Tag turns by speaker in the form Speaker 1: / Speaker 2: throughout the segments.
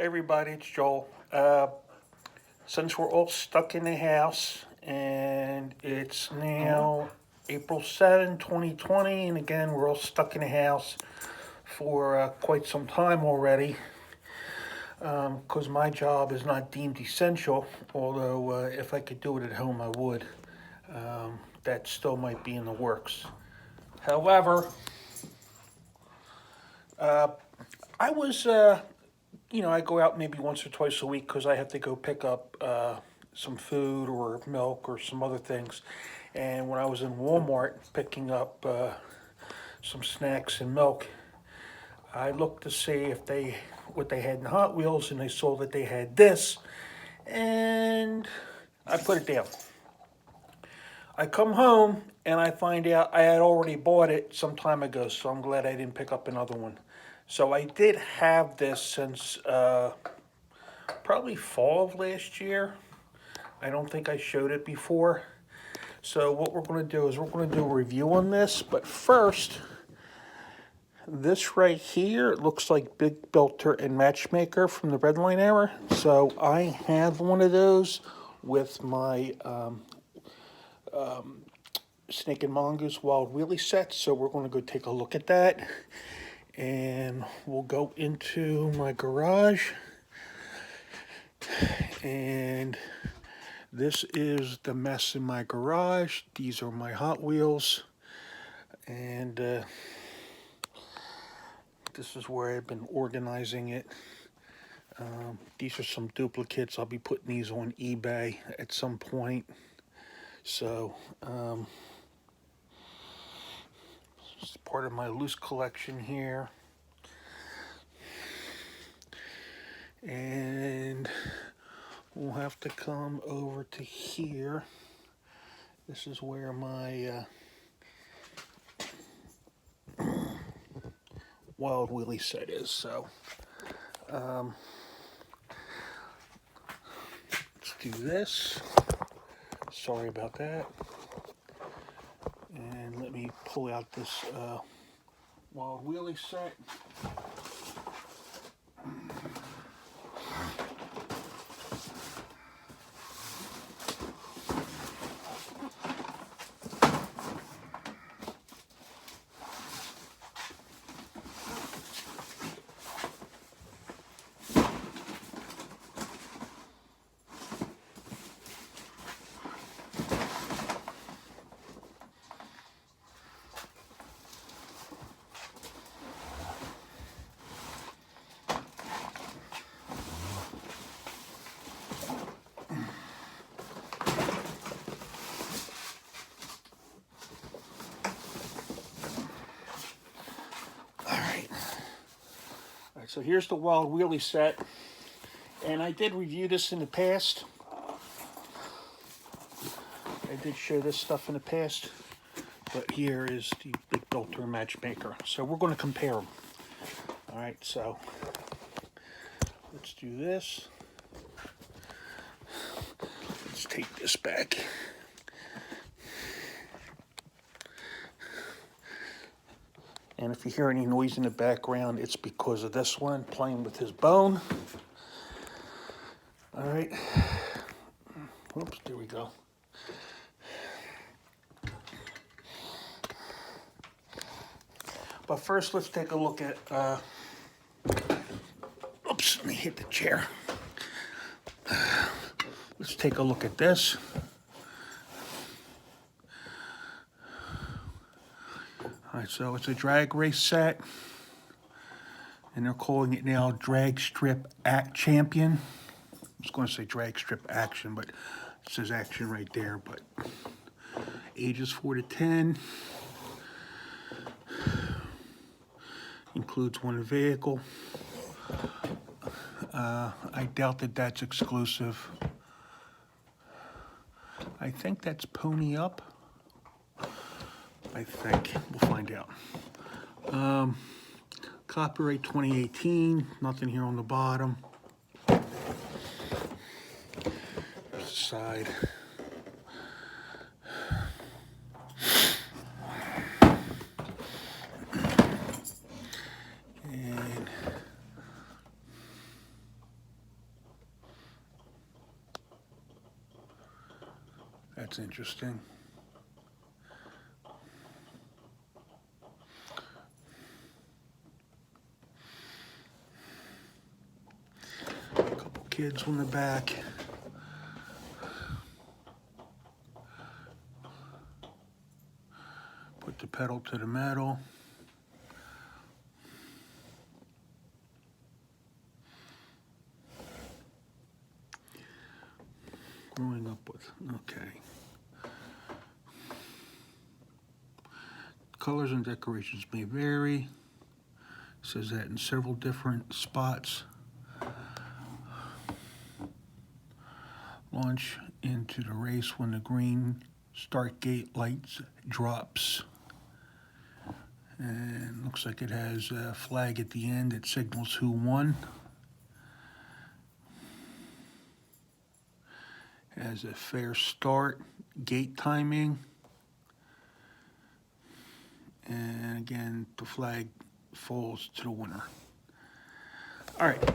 Speaker 1: Everybody, it's Joel. Since we're all stuck in the house and it's now April 7, 2020, and again, we're all stuck in the house for quite some time already because my job is not deemed essential, although if I could do it at home, I would. That still might be in the works. However, I was I go out maybe once or twice a week because I have to go pick up some food or milk or some other things. And when I was in Walmart picking up some snacks and milk, I looked to see what they had in Hot Wheels, and I saw that they had this, and I put it down. I come home and I find out I had already bought it some time ago, so I'm glad I didn't pick up another one. So I did have this since probably fall of last year. I don't think I showed it before. So what we're going to do is we're going to do a review on this. But first, this right here, it looks like Big Belter and Matchmaker from the Red Line era. So I have one of those with my Snake and Mongoose Wild Wheelie set. So we're going to go take a look at that. And we'll go into my garage. And this is the mess in my garage. These are my Hot Wheels. And this is where I've been organizing it. These are some duplicates. I'll be putting these on eBay at some point. So, it's part of my loose collection here. And we'll have to come over to here. This is where my Wild Wheelie set is. So, let's do this. Sorry about that. And let me pull out this Wild Wheelie set. So here's the Wild Wheelie set, and I did review this in the past. I did show this stuff in the past, but here is the Big Belter and Matchmaker. So we're going to compare them. All right, so let's do this. Let's take this back. And if you hear any noise in the background, it's because of this one playing with his bone. All right. Oops, there we go. But first, let's take a look at, oops, let me hit the chair. Let's take a look at this. All right, so it's a drag race set, and they're calling it now Dragstrip Champion. I was going to say Dragstrip Action, but it says Action right there. But ages 4 to 10, includes one vehicle. I doubt that that's exclusive. I think that's Pony Up. I think. We'll find out. Copyright 2018. Nothing here on the bottom. There's the side. And That's interesting. A couple kids on the back. Put the pedal to the metal. Growing up with, okay. Colors and decorations may vary. Says that in several different spots. Launch into the race when the green start gate lights drops. And looks like it has a flag at the end that signals who won. Has a fair start, gate timing. And again, the flag falls to the winner. All right,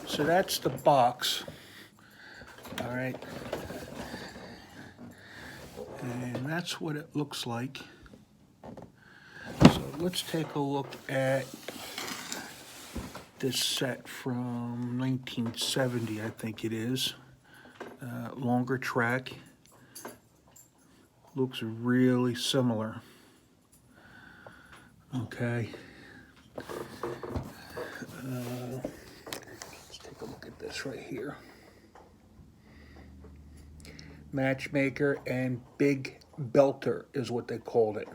Speaker 1: so that's the box. All right, and that's what it looks like. So let's take a look at this set from 1970, I think it is. Longer track. Looks really similar. Okay. Let's take a look at this right here. Matchmaker and Big Belter is what they called it.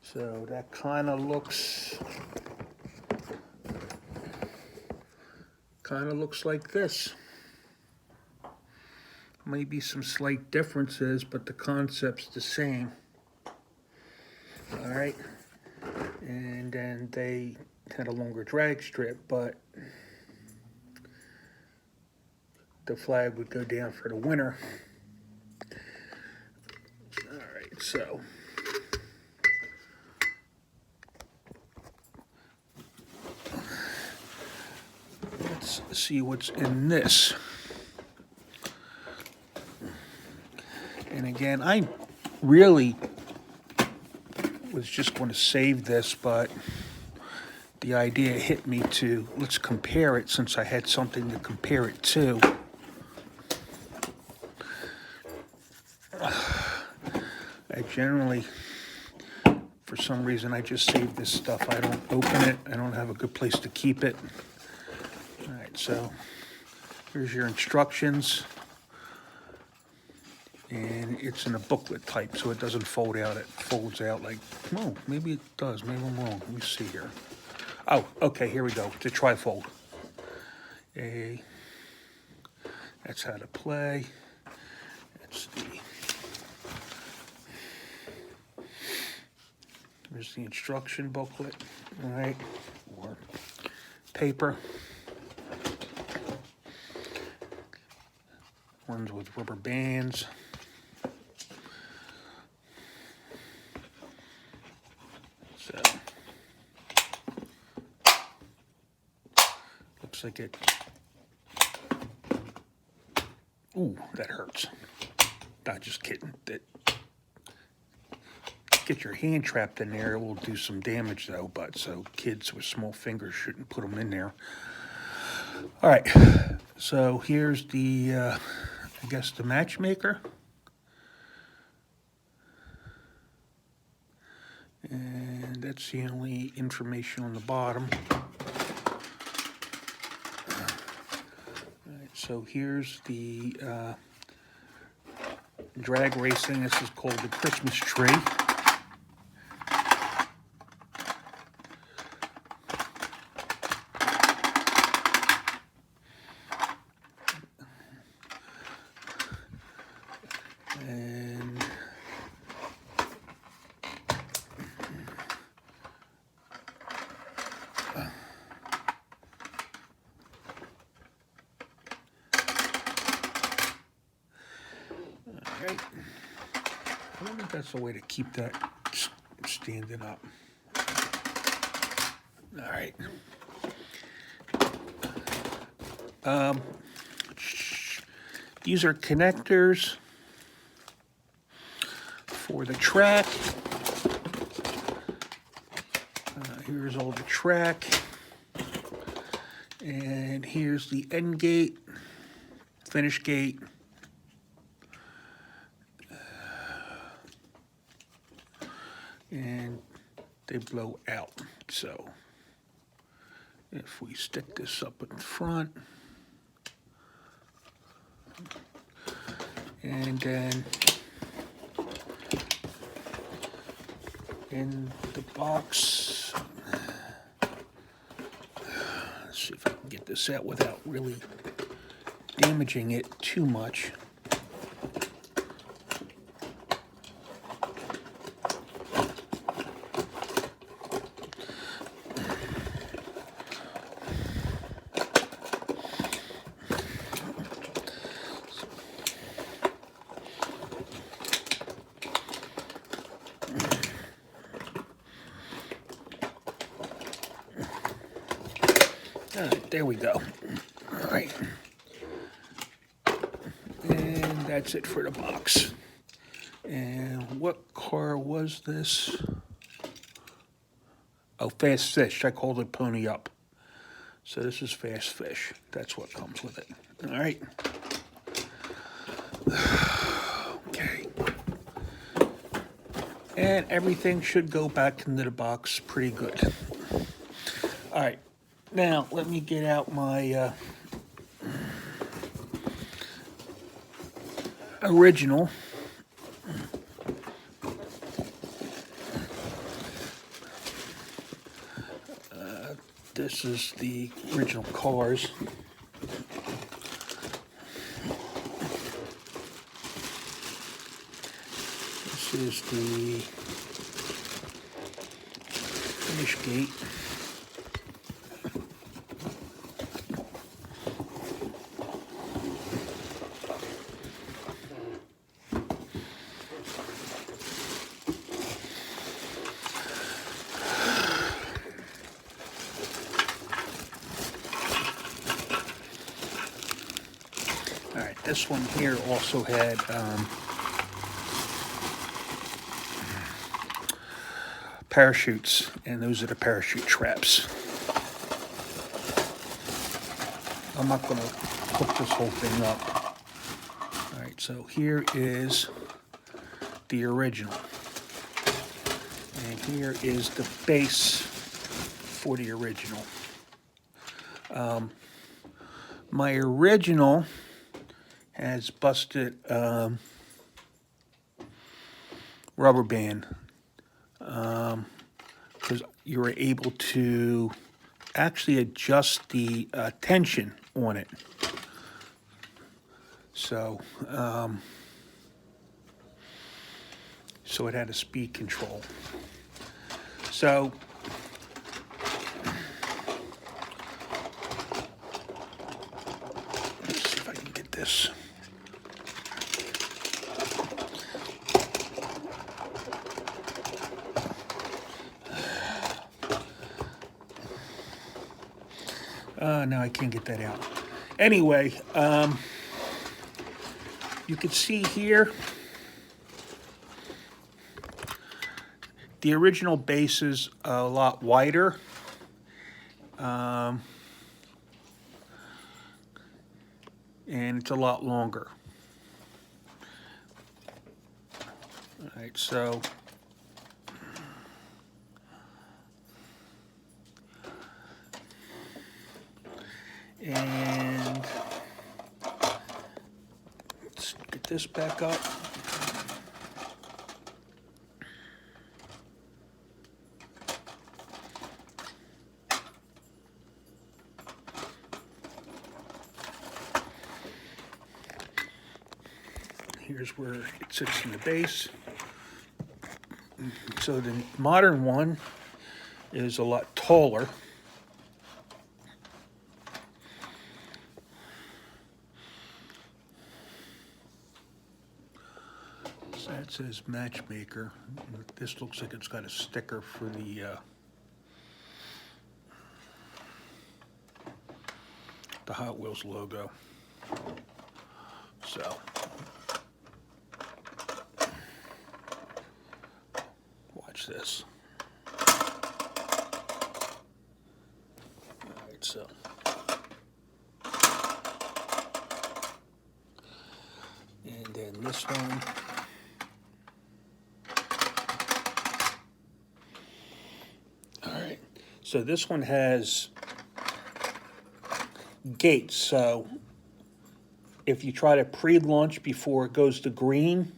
Speaker 1: So that kind of looks like this. Maybe some slight differences, but the concept's the same. All right, and then they had a longer drag strip, but the flag would go down for the winner. All right, so let's see what's in this. And again, I really was just going to save this, but the idea hit me to, let's compare it since I had something to compare it to. I generally, for some reason, I just save this stuff. I don't open it. I don't have a good place to keep it. All right, so here's your instructions. And it's in a booklet type, so it doesn't fold out. It folds out like, oh, maybe it does. Maybe I'm wrong. Let me see here. Oh, okay, here we go. It's a trifold. That's how to play. There's the instruction booklet, all right, or paper. Ones with rubber bands. So, looks like it. Ooh, that hurts. Not just kidding. Get your hand trapped in there, it will do some damage though, but so kids with small fingers shouldn't put them in there. All right, so here's the, I guess the matchmaker. And that's the only information on the bottom. All right, so here's the drag racing. This is called the Christmas tree. And all right, I don't think that's the way to keep that standing up. All right. These are connectors for the track. Here's all the track. And here's the end gate, finish gate. And they blow out. So if we stick this up in front, and then in the box, let's see if I can get this out without really damaging it too much. All right, there we go. All right. And that's it for the box. And what car was this? Oh, Fast Fish. I called it Pony Up. So this is Fast Fish. That's what comes with it. All right. Okay. And everything should go back into the box pretty good. All right. Now, let me get out my original. This is the original cars. This is the finish gate. All right, this one here also had parachutes, and those are the parachute traps. I'm not going to hook this whole thing up. All right, so here is the original. And here is the base for the original. My original has busted rubber band because you were able to actually adjust the tension on it. So, so it had a speed control. So, let's see if I can get this. No, I can't get that out. Anyway, you can see here, the original base is a lot wider. And it's a lot longer. All right, so and let's get this back up. Here's where it sits in the base. So the modern one is a lot taller. So that says Matchmaker. This looks like it's got a sticker for the Hot Wheels logo. So, watch this. All right, so. And then this one. All right, so this one has gates. So if you try to pre-launch before it goes to green,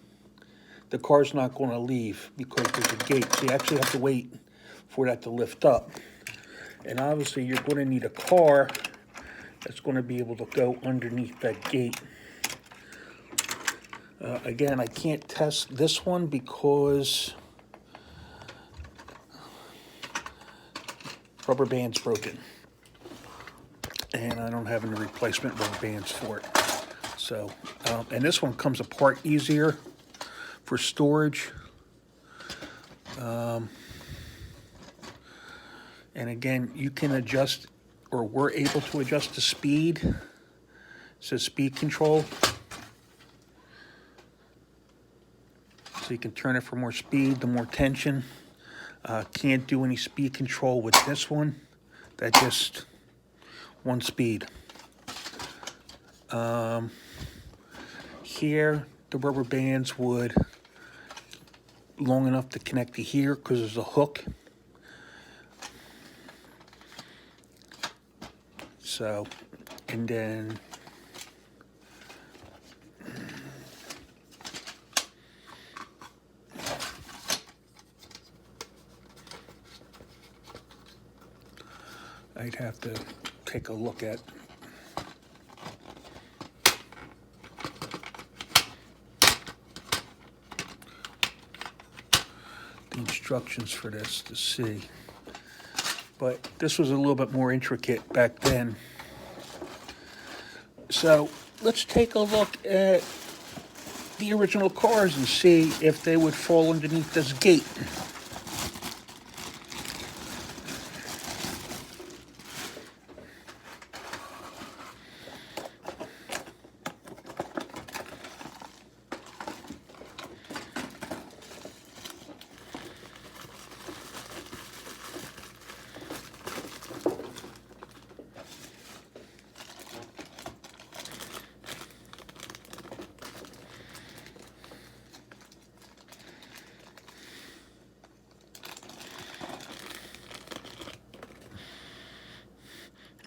Speaker 1: the car's not going to leave because there's a gate. So you actually have to wait for that to lift up. And obviously you're going to need a car that's going to be able to go underneath that gate. Again, I can't test this one because rubber band's broken. And I don't have any replacement rubber bands for it. So, and this one comes apart easier for storage. And again, you can adjust, or we're able to adjust the speed. It says speed control. So you can turn it for more speed, the more tension. Can't do any speed control with this one. That just one speed. Here, the rubber bands would long enough to connect to here because there's a hook. So, and then I'd have to take a look at the instructions for this to see. But this was a little bit more intricate back then. So let's take a look at the original cars and see if they would fall underneath this gate.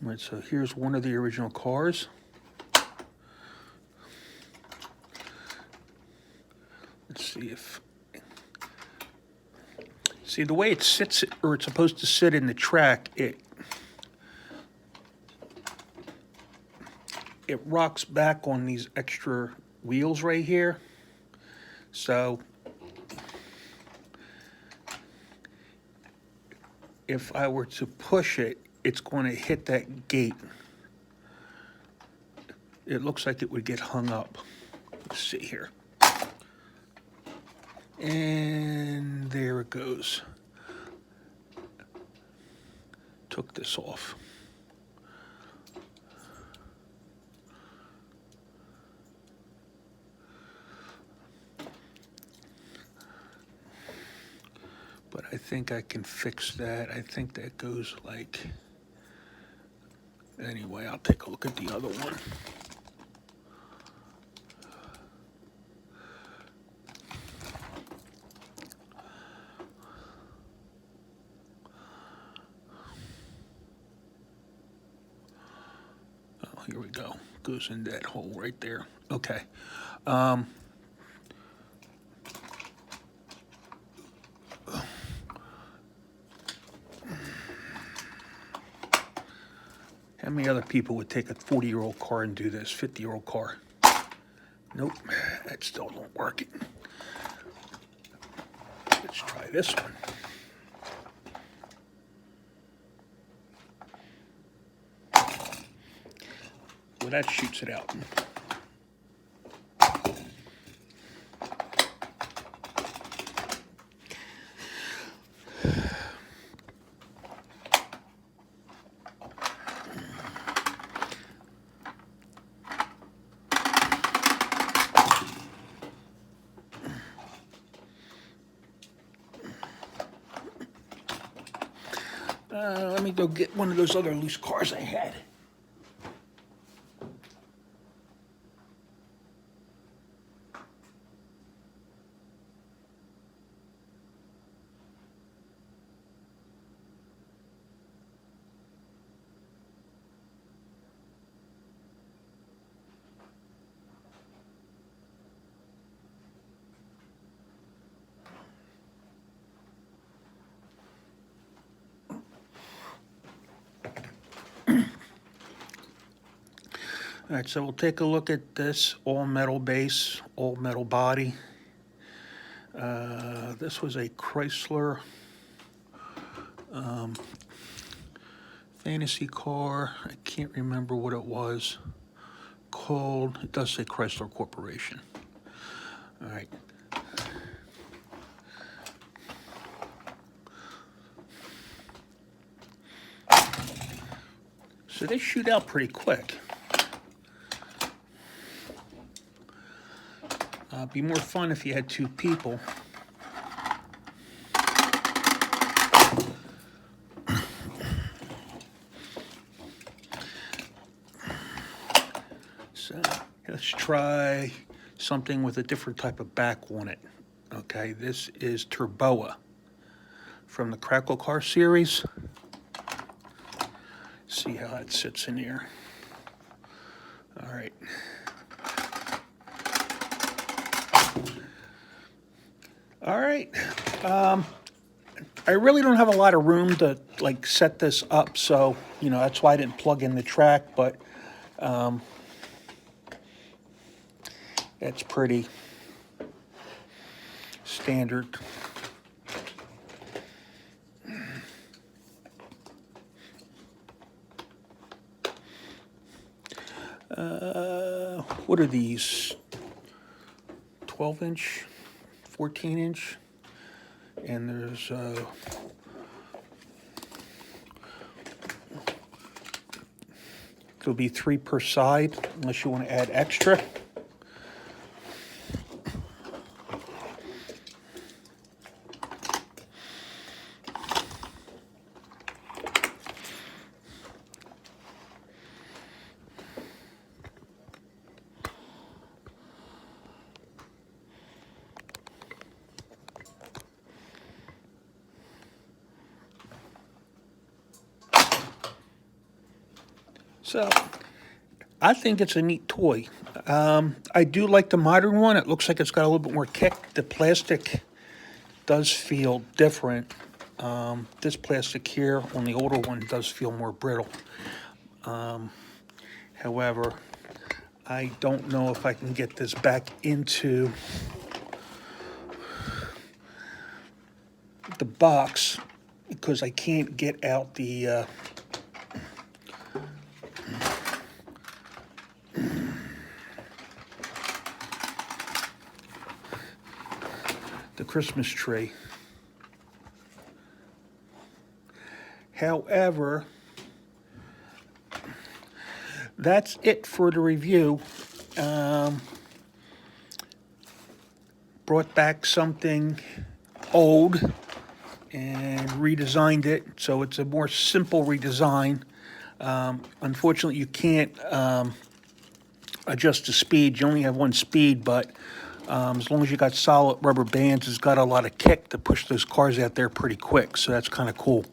Speaker 1: Right, so here's one of the original cars. Let's see if... See, the way it sits, or it's supposed to sit in the track, it rocks back on these extra wheels right here. So if I were to push it, it's going to hit that gate. It looks like it would get hung up. Let's see here. And there it goes. Took this off. But I think I can fix that. I think that goes like... Anyway, I'll take a look at the other one. Oh, here we go. Goes in that hole right there. Okay. How many other people would take a 40-year-old car and do this, 50-year-old car? Nope, that still don't work. Let's try this one. Well, that shoots it out. Let me go get one of those other loose cars I had. All right, so we'll take a look at this all metal base, all metal body. This was a Chrysler fantasy car. I can't remember what it was called. It does say Chrysler Corporation. All right. So they shoot out pretty quick. Be more fun if you had two people. So let's try something with a different type of back on it. Okay, this is Turboa from the Crackle Car series. See how that sits in here. All right. All right. I really don't have a lot of room to like set this up, so that's why I didn't plug in the track. But it's pretty standard. What are these? 12-inch, 14-inch, and there's there'll be 3 per side, unless you want to add extra. So, I think it's a neat toy. I do like the modern one. It looks like it's got a little bit more kick. The plastic does feel different. This plastic here on the older one does feel more brittle. However, I don't know if I can get this back into the box because I can't get out the Christmas tree. However, that's it for the review. Brought back something old and redesigned it, so it's a more simple redesign. Unfortunately, you can't adjust the speed. You only have one speed, but as long as you got solid rubber bands, it's got a lot of kick to push those cars out there pretty quick, so that's kind of cool.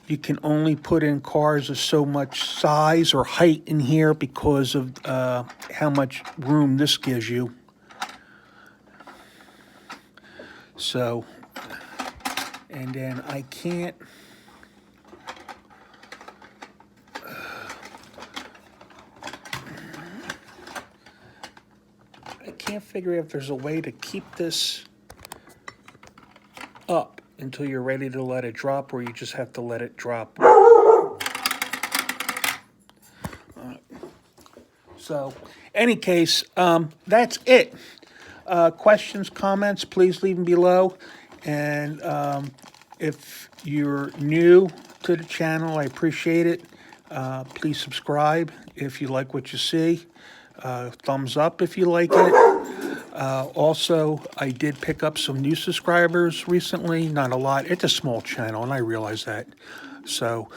Speaker 1: You can only put in cars of so much size or height in here because of how much room this gives you. So, and then I can't figure out if there's a way to keep this up until you're ready to let it drop, or you just have to let it drop. So, any case, that's it. Questions, comments, please leave them below. And if you're new to the channel, I appreciate it. Please subscribe if you like what you see. Thumbs up if you like it. Also, I did pick up some new subscribers recently. Not a lot. It's a small channel, and I realize that. So,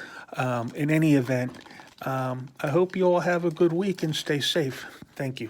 Speaker 1: in any event, I hope you all have a good week and stay safe. Thank you.